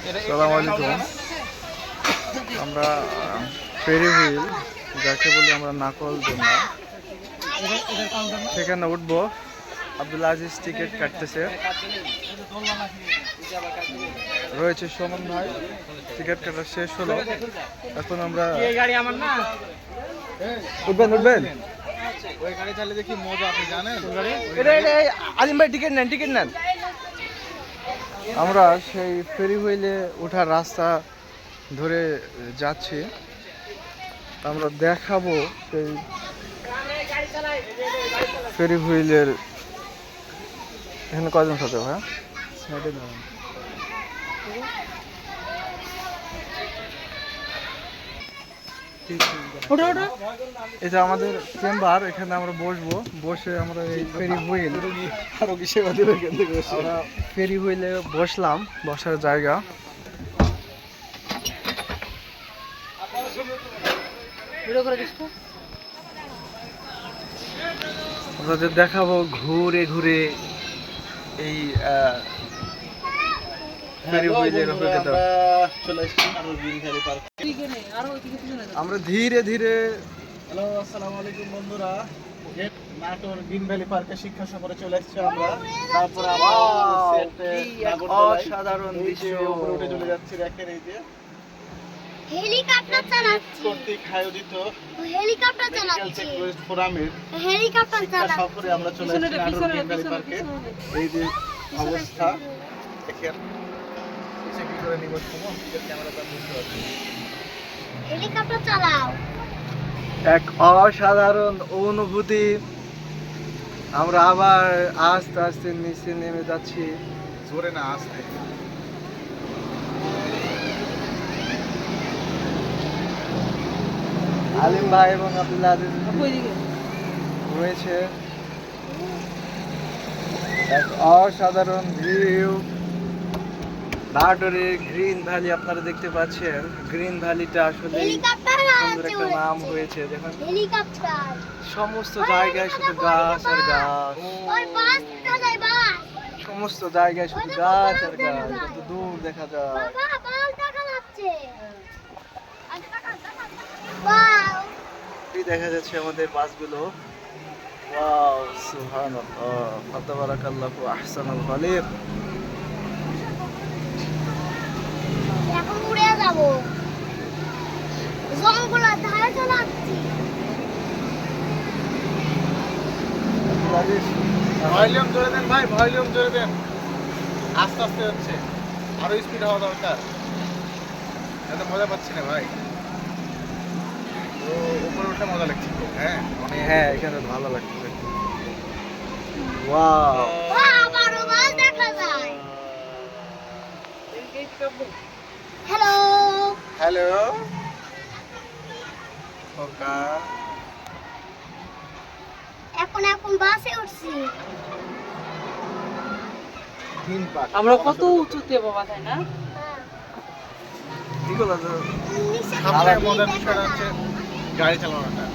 আসসালামু আলাইকুম। আমরা ফেরি হুইল যাকে বলি আমরা নাকল দোলনা, সেখানে উঠবো। আব্দুল আজিজ টিকিট কাটতেছে, রয়েছে সুমন ভাই। টিকিট কাটা শেষ হলো, এখন আমরা উঠবেন উঠবেন ওই গাড়ি চালিয়ে দেখি মজা, আপনি জানেন? আজিম ভাই টিকিট নেন, টিকিট নেন। আমরা সেই ফেরি হুইলে ওঠার রাস্তা ধরে যাচ্ছি। আমরা দেখাবো সেই ফেরি হুইলের। এখানে কয়জন সাথে ভাই? এটা আমাদের চেম্বার, এখানে আমরা বসবো। বসে আমরা এই ফেরি হুইল আরো কি সেবা দেবে এখান থেকে? আমরা ফেরি হুইলে বসলাম, বসার জায়গা। আপনাদের দেখাবো ঘুরে ঘুরে এই ফেরি হুইলের অভিজ্ঞতা। চলে এসেছি নাটোর গ্রিন ভ্যালি পার্ক। আমরা ধীরে ধীরে হ্যালো, আসসালামু আলাইকুম বন্ধুরা। নাটোর গ্রিন ভ্যালি পার্কে শিক্ষা সফরে চলে এসেছি আমরা। তারপর অসাধারণ দৃশ্য উপরে উঠে চলে যাচ্ছি। দেখেন এই যে হেলিকপ্টার চালাচ্ছি, কর্তৃক আয়োজিত হেলিকপ্টার চালাচ্ছি, টেকনোলজি ফোরামের হেলিকপ্টার শিক্ষা চালাচ্ছি। সফরে আমরা চলে এসেছি নাটোর গ্রিন ভ্যালি পার্কে। এই যে অবস্থা দেখেন, এসে কি করে নিব ক্যামেরাটা বুঝতে পারছি। হেলিকপ্টার চালাও। এক অসাধারণ অনুভূতি। আমরা আবার আস্তে আস্তে নিচে নেমে যাচ্ছি। জোরে না, আসতে। আলিম ভাই এবং আব্দুল আজিজ রয়েছে। এক অসাধারণ ভিউ। নাটোরের গ্রিন ভ্যালি আপনারা দেখতে পাচ্ছেন। গ্রিন ভ্যালিটা আসলে হেলিকপ্টার সুন্দর একটা নাম হয়েছে। দেখুন হেলিকপ্টার। সমস্ত জায়গায় শুধু গাছ আর গাছ, ওই বাস চালায় বাস। সমস্ত জায়গায় শুধু গাছ আর গাছ, কত দূর দেখা যায়। বাবা বাস দেখা যাচ্ছে। ওয়াও, এই দেখা যাচ্ছে আমাদের বাসগুলো। ওয়াও, সুবহানাল্লাহ, ফাতাবারাকাল্লাহু আহসানুল খালিক। এখন উড়ে যাব। জঙ্গলের ধারে চালাচ্ছি। আব্দুল আজিজ, ভলিউম জোরে দেন ভাই, ভলিউম জোরে দেন। আস্তে আস্তে হচ্ছে, আরো স্পিড হওয়া দরকার। এত মজা পাচ্ছি না ভাই। তো উপরে উঠে মজা লাগছে খুব। হ্যাঁ অনেক। হ্যাঁ এখানে ভালো লাগছে। ওয়াও, আবারও বাস দেখা যায়। হ্যালো, হ্যালো ওকা। এখন বাসে উঠছি। তিন পাক আমরা কত উঁচুতে বাবা, তাই না? এগুলো তো নিচে সবথেকে মজার বিষয়টা হচ্ছে গাড়ি চালানোটা।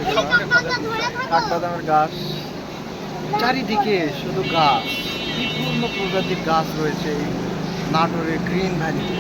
হেলিকপ্টারটা ধরে থাকো। কাঠবাদামের গাছ, চারিদিকে শুধু গাছ। বিপুল প্রজাতির গাছ রয়েছে এই নাটোরের গ্রিন ভ্যালিতে।